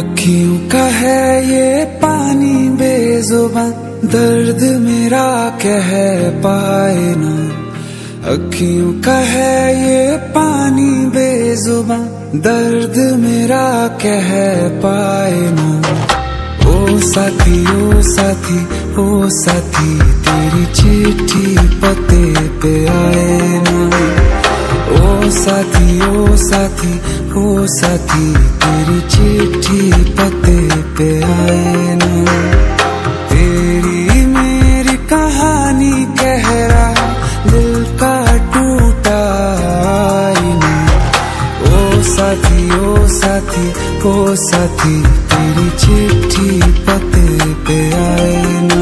अखियों का है ये पानी बेजुबान, दर्द मेरा कह पाए ना। अखियों का है ये पानी बेजुबान, दर्द मेरा कह पाए ना। ओ साथी ओ साथी ओ साथी, तेरी चिट्ठी पते पे आए ना। ओ साथी ओ साथी ओ साथी, तेरी चिट्ठी पते पे आए ना। तेरी मेरी कहानी कह रहा दिल का टूटा आईना। ओ साथी ओ साथी ओ साथी, तेरी चिट्ठी पते पे आए ना।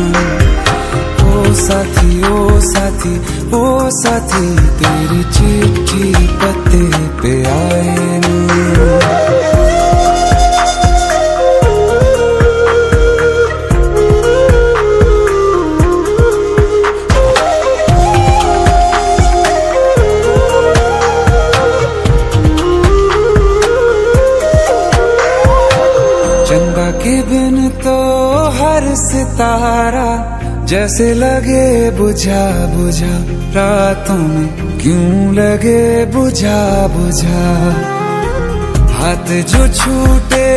ओ साथी ओ साथी ओ साथी, तेरी चिट्ठी पते पे आए ना। चंदा के बिन तो हर सितारा जैसे लगे बुझा बुझा, रातों में क्यों लगे बुझा बुझा। हाथ जो छूटे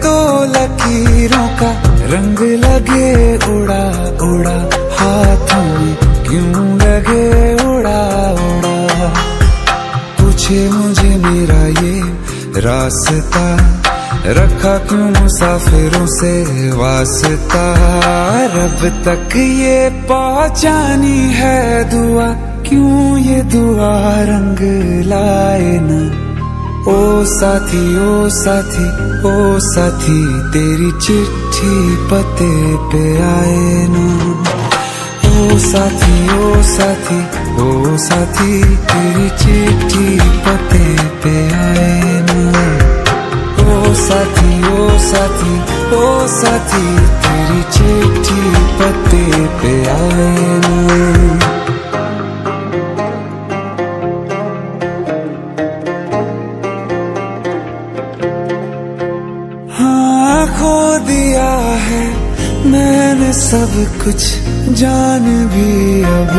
तो लकीरों का रंग लगे उड़ा उड़ा, हाथों में क्यों लगे उड़ा उड़ा। पूछे मुझे मेरा ये रास्ता, रखा क्यों मुसाफिरों से वास्ता। रब तक ये पहुंचानी है दुआ, क्यों ये दुआ रंग लाए ना। ओ साथी ओ साथी ओ साथी, तेरी चिट्ठी पते पे आए ना। ओ साथी ओ साथी ओ साथी, तेरी चिट्ठी पते पे आए ना। ओ साथी ओ साथी ओ साथी, तेरी चिट्ठी पते पे आए ना। हाँ खो दिया है मैंने सब कुछ, जान भी अब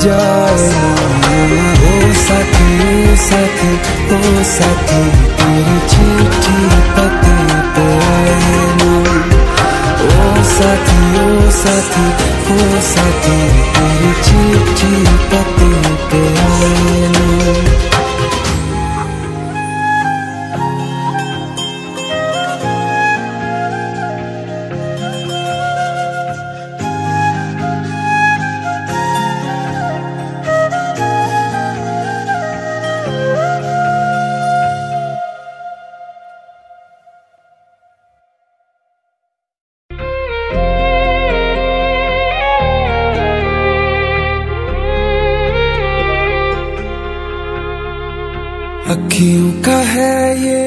जाए ना। ओ साथी ओ साथी ओ साथी, तेरी चिट्ठी पते पे आए ना। ओ साथी ओ साथी ओ साथी, तेरी चिट्ठी पते पे आए ना। अखियों का है ये